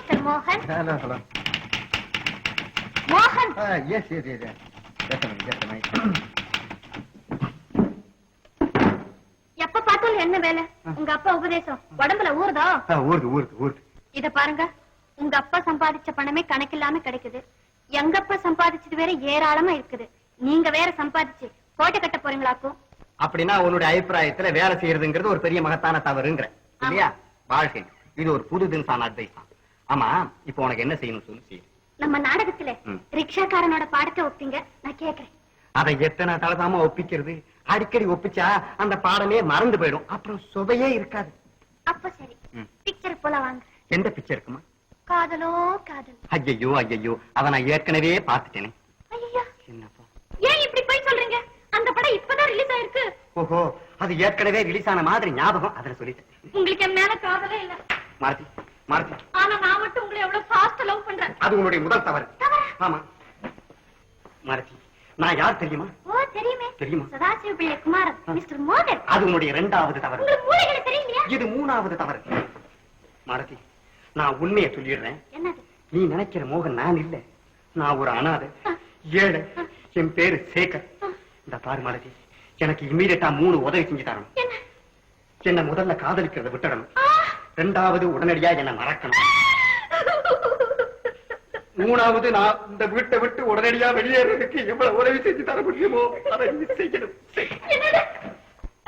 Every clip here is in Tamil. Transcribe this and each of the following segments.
Mr. Mohan. Hello, hello. Mohan. Yes. Just a minute. எப்ப பார்த்தாலும் என்ன வேலை? உங்க அப்பா உபதேசம் உடம்புல ஊறுதோ? ஊருக்கு. இத பாருங்க, உங்க அப்பா சம்பாதிச்ச பணமே கணக்கில்லாம கிடைக்குது. எங்க அப்பா சம்பாதிச்சது வேற ஏராளமா இருக்குது. நீங்க வேற சம்பாதிச்சு கோட்டை கட்ட போறீங்களாக்கும். அப்படின்னா உன்னுடைய அபிப்பிராயத்துல வேலை செய்யறதுங்கிறது ஒரு பெரிய மகத்தான தவறுங்கிற இல்லையா? வாழ்க்கை இது ஒரு புது தினசான அட்வைஸ் தான். ஆமா, இப்போ உனக்கு என்ன செய்யணும் சொல்லு. செய்யும் நம்ம நாடகத்துல ரிக்ஷாக்காரனோட பாடத்தை ஒப்பிங்க, நான் கேக்குறேன். அதை எத்தனை தலதாம ஒப்பிக்கிறது? அடிக்கடி ஒப்பிச்சா அந்த பாடமே மறந்து போயிடும், அப்புறம் சுவையே இருக்காது. அப்ப சரி, பிக்சர் போல வாங்க. எந்த பிக்சர் இருக்குமா? காதலோ காதல். ஐயோ அத நான் ஏற்கனவே பாத்துட்டேனே. ஐயோ, என்னப்பா ஏன் இப்படி போய் சொல்றீங்க? அந்த படம் இப்பதான் ரிலீஸ் ஆயிருக்கு. ஓஹோ, அது ஏற்கனவே ரிலீஸ் ஆன மாதிரி ஞாபகம், அதுல சொல்லிட்டேன். உங்களுக்கு என் மேல காதலே இல்ல. மாருதி, ஆனா நான் மட்டும் உங்களை எவ்வளவு ஃபாஸ்ட் லவ் பண்றேன். அது உன்னுடைய முதல் தவறு. ஆமா மாருதி, நான் யார் தெரியுமா? ஓ, தெரியுமா? சதாசிவ பிள்ளை குமாரன், மிஸ்டர் மோகன். அது உன்னுடைய இரண்டாவது தவறு. உங்களுக்கு மூளைகளை தெரியலையா? இது மூணாவது தவறு. மாருதி, நான் உண்மையை சொல்லிடுறேன். என்னது? நீ நினைக்கிற மோகன் நான் இல்ல. நான் ஒரு அனாதை, ஏழை. என் பேரு சேகர். இந்த பாரு மாருதி, எனக்கு இம்மீடியட்டா 3 உதவி செஞ்சு தரணும். என்ன முதல்ல காதலிக்கிறத விட்டுடணும். இரண்டாவது, உடனடியா என்ன மறக்கணும். மூணாவது, நான் இந்த வீட்டை விட்டு உடனடியா வெளியேறதுக்கு எவ்வளவு உதவி செஞ்சு தர முடியுமோ அதை செய்யணும்.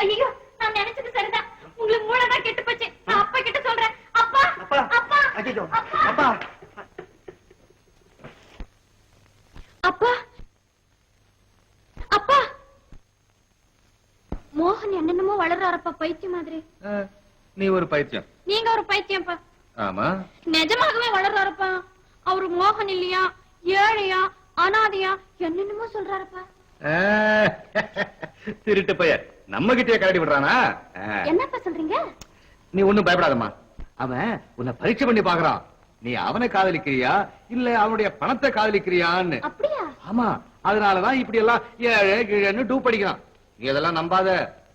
ஐயோ, நான் நினைச்சது சரிதான். உங்களுக்கு மூளைதான் கெட்டு போச்சு. நான் அப்பா கிட்ட சொல்றேன். அப்பா. ஐயோ, அப்பா. மோகன் என்னென்னமோ வளர்றாரப்பா, பைத்தியம் மாதிரி. நீ ஒரு பைத்தியம். நீங்க ஒரு பைத்தியம்ப்பா. ஆமா, நிஜமாகவே வளர்றாரப்பா. அவரு மோகன் இல்லையா, ஏழையா, அனாதையா, என்னென்னமோ சொல்றாரப்பா. திருட்டு பையன் நம்ம கிட்டே கரடி விடுறானா? என்னப்பா சொல்றீங்க? நீ ஒண்ணும் பயப்படாதம்மா. அவன் உன்னை பரீட்சை பண்ணி பாக்குறான். நீ அவனை காதலிக்கிறியா இல்ல அவனுடைய பணத்தை காதலிக்கிறியான்னு. அப்படியா? ஆமா, அதனாலதான் இப்படி எல்லாம் ஏழை கீழன்னு டூப் படிக்கிறான். நீ அதெல்லாம் நம்பாத.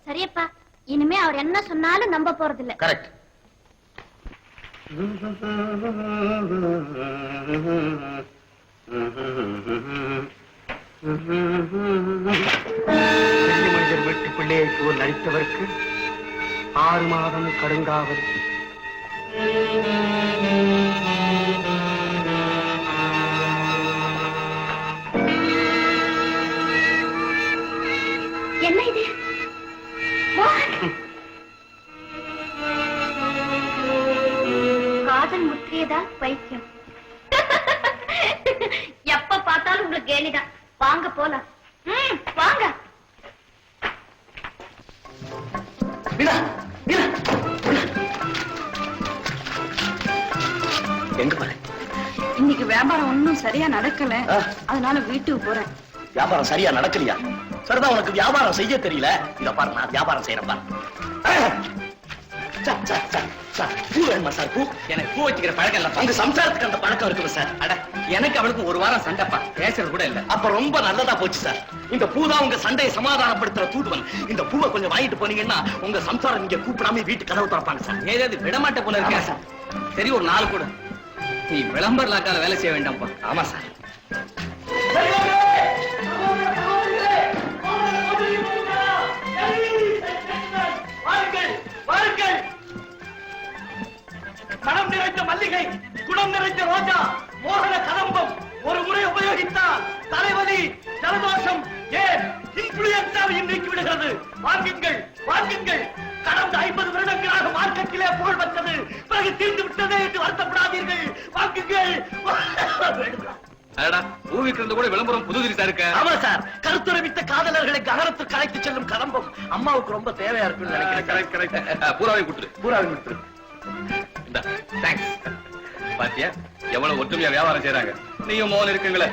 சரியப்பா, இனிமே அவர் என்ன சொன்னாலும் நம்ப போறது இல்ல. கரெக்ட். பெரிய மனிதர் வீட்டு பிள்ளையை போல் நடித்தவருக்கு 6 மாதம் கடுங்காவல். என்ன இது? காதல் முற்றியதா பைத்தியம்? எப்ப பார்த்தாலும் உங்களுக்கு கேலிதான். வாங்க போலாம். வாங்க. எங்க போற? இன்னைக்கு வியாபாரம் ஒன்னும் சரியா நடக்கல, அதனால வீட்டுக்கு போறேன். வியாபாரம் சரியா நடக்கலையா? சரிதான், உனக்கு வியாபாரம் செய்ய தெரியல. இத பாரு, நான் வியாபாரம் செய்யறேன் பாரு. பூ வேணுமா சார்? பூ எனக்கு பூ வச்சுக்கிற பழக்கம் இல்ல. உங்க சம்சாரத்துக்கு அந்த பழக்கம் இருக்குது சார். அட, எனக்கு அவளுக்கு ஒரு வாரம் சண்டைப்பா, பேசுறது கூட இல்ல. அப்ப ரொம்ப நல்லதா போச்சு சார். இந்த பூ தான் உங்க சண்டையை சமாதானப்படுத்துற தூதுவன். இந்த பூவை கொஞ்சம் வாங்கிட்டு போனீங்கன்னா உங்க சம்சாரம் நீங்க கூப்பிடாம வீட்டு கதவு திறப்பாங்க சார். ஏதாவது விடமாட்ட போல இருக்கேன் சார். சரி, ஒரு 4 கூட. நீ விளம்பர லாக்கால வேலை செய்ய வேண்டாம்ப்பா. ஆமா சார். மனம் நிறைந்த மல்லிகை, குணம் நிறைந்த ரோஜா, மோகன கதம்பம் ஒரு முறை உபயோகித்தால் தலைவலி, ஜலதோஷம், ஏன் இன்ஃபுளுயன்ஸாவையும் நீக்கிவிடுகிறது. வாங்குங்கள், வாங்குங்கள். கடந்த 50 வருடங்களாக மார்க்கெட்டிலே புகழ் வந்தது, பிறகு தீர்ந்து விட்டதே என்று வருத்தப்படாதீர்கள். வாங்குங்கள். பூவிக்கிறது கூட விளம்பரம் புதுதிரிசா இருக்க. ஆமா சார், கருத்துரவித்த காதலர்களை ககனத்துக்கு அழைத்து செல்லும் கதம்பம் அம்மாவுக்கு ரொம்ப தேவையா இருக்குன்னு நினைக்கிறேன். பூராவை கொடுத்துரு. தேங்க்ஸ். பாத்தியா எவ்வளவு ஒற்றுமையா வியாபாரம் செய்யறாங்க. நீயும் மோகன் இருக்குங்களே.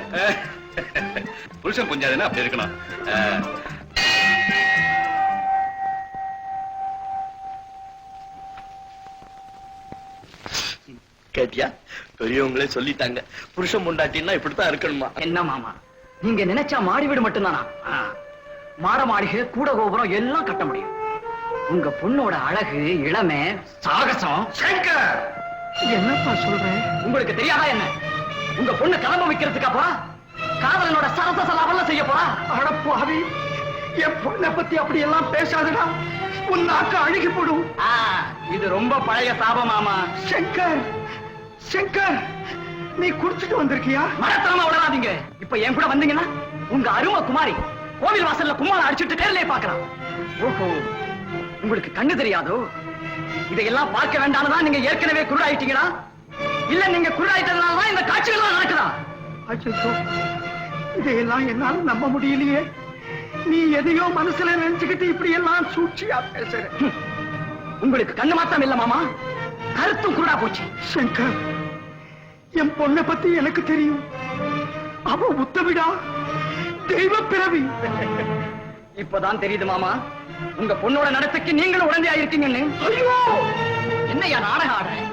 புருஷன் கொஞ்சம் அப்படி இருக்கணும். கேட்டியா? பெரியவங்களே சொல்லிட்டாங்க, புருஷன் பொண்டாட்டின்னா இப்படித்தான் இருக்கணுமா. என்ன மாமா, நீங்க நினைச்சா மாடி வீடு மட்டும்தானா? மாட மாளிகை, கூட கோபுரம் எல்லாம் கட்ட முடியும். உங்க பொண்ணோட அழகு, இளமை, சாகசம். என்னப்பா சொல்றேன்? உங்களுக்கு தெரியாதா என்ன? உங்க பொண்ணு கிளம்ப வைக்கிறதுக்கா போறா? காதலனோட சரசலாவெல்லாம் செய்ய போறா? அடப்பாவி, என் பொண்ணை பத்தி அப்படி எல்லாம் பேசாதடா, உன் நாக்கு அழுகி போடும். இது ரொம்ப பழைய சாபம் மாமா. சங்கர், சங்கர், நீ குடிச்சிட்டு வந்திருக்கியா? மரத்தனமா விடாதீங்க. இப்ப என் கூட வந்தீங்கன்னா உங்க அருமை குமாரி கோவில் வாசல்ல கும்மாளம் அடிச்சுட்டு நேர்லயே பாக்குறான். ஓஹோ, உங்களுக்கு கண்ணு தெரியாதோ? இதையெல்லாம் பார்க்க வேண்டாம்தான் நீங்க ஏற்கனவே குருடாயிட்டீங்களா? இல்ல நீங்க குருடாயிட்டதுனாலதான் இந்த காட்சிகள் நடக்குதா? அச்சோ, இதையெல்லாம் என்னால நம்ப முடியலையே. நீ எதையோ மனசுல நினைச்சுக்கிட்டு இப்படி எல்லாம் சூழ்ச்சியா பேசுற. உங்களுக்கு கண்ணு மாத்தம் இல்ல மாமா, கருத்தும் குருடா போச்சு. சங்கர், என் பொண்ணை பத்தி எனக்கு தெரியும். அவ உத்தமிடா, தெய்வ பிறவி. இப்பதான் தெரியுது மாமா, உங்க பொண்ணோட நடத்தைக்கு நீங்களும் உடந்தையா இருக்கீங்கன்னு. ஐயோ, என்னையா நாடகம் ஆடுறேன்?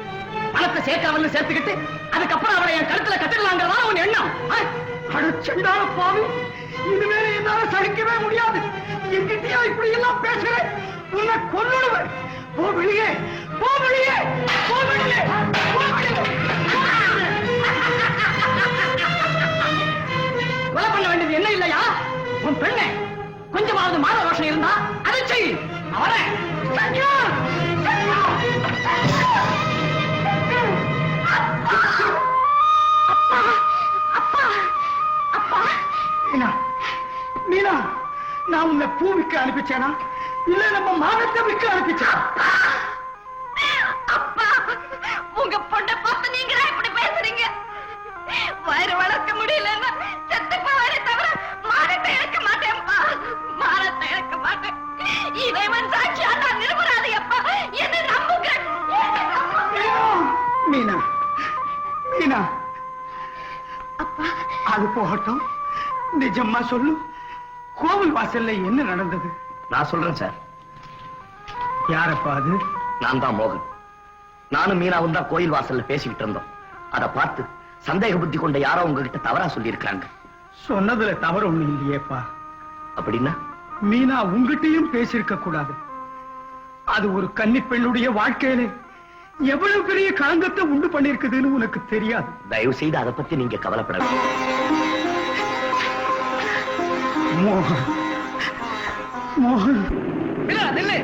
பணத்தை சேர்க்காமல் சேர்த்துக்கிட்டு அதுக்கப்புறம் அவளை என் கருத்துல கட்டிடலாங்கிறதா உன் எண்ணம்? அடச்சண்டான பாவி, இனிமே என்னால சகிக்கவே முடியாது. எங்கிட்டயா இப்படி எல்லாம் பேசுறேன்? உன்னை கொன்னுடுவேன். போ வெளியே, போ வெளியே, போ வெளியே, போ வெளியே. கொலை பண்ண வேண்டியது என்ன இல்லையா? உன் பெண்ணை கொஞ்சமாவது மான ரோஷம் இருந்தா அதை செய். அவரை மீனா, மீனா, நான் உன்னை பூ விற்க அனுப்பிச்சேனா இல்ல நம்ம மானத்தை விற்க அனுப்பிச்சேனா? அப்பா, உங்க பொண்ணை பார்த்து நீங்களா இப்படி பேசுறீங்க? வயிறு வளர்க்க முடியலன்னா செத்து போவாரே தவிர மானத்தை இழக்க மாட்டேன்ப்பா, மானத்தை இழக்க மாட்டேன். இறைவன் சாட்சியா நான் நிரபராதி அப்பா, என்ன நம்புங்க, என்னை நம்புங்க. மீனா, மீனா, அப்பா, அது போகட்டும். நிஜமா சொல்லு, கோவில் வாசல்ல என்ன நடந்தது? நான் சொல்றேன் சார். யாரப்பா அது? நான் தான் மோகன். நானும் மீனாவும் தான் கோயில் வாசல்ல பேசிக்கிட்டு இருந்தோம். அதை பார்த்து சந்தேக புத்தி கொண்ட யாரோ உங்ககிட்ட தவறா சொல்லி இருக்காங்க. சொன்னதுல தவறு ஒண்ணு இல்லையேப்பா. அப்படின்னா மீனா உங்ககிட்டயும் பேசியிருக்க கூடாது. அது ஒரு கன்னி பெண்ணுடைய வாழ்க்கையில எவ்வளவு பெரிய களங்கத்தை உண்டு பண்ணிருக்குதுன்னு உனக்கு தெரியாது. தயவு செய்து அதை பத்தி நீங்க கவலைப்பட வேண்டாம். மோகன், மோகன், நில்லு.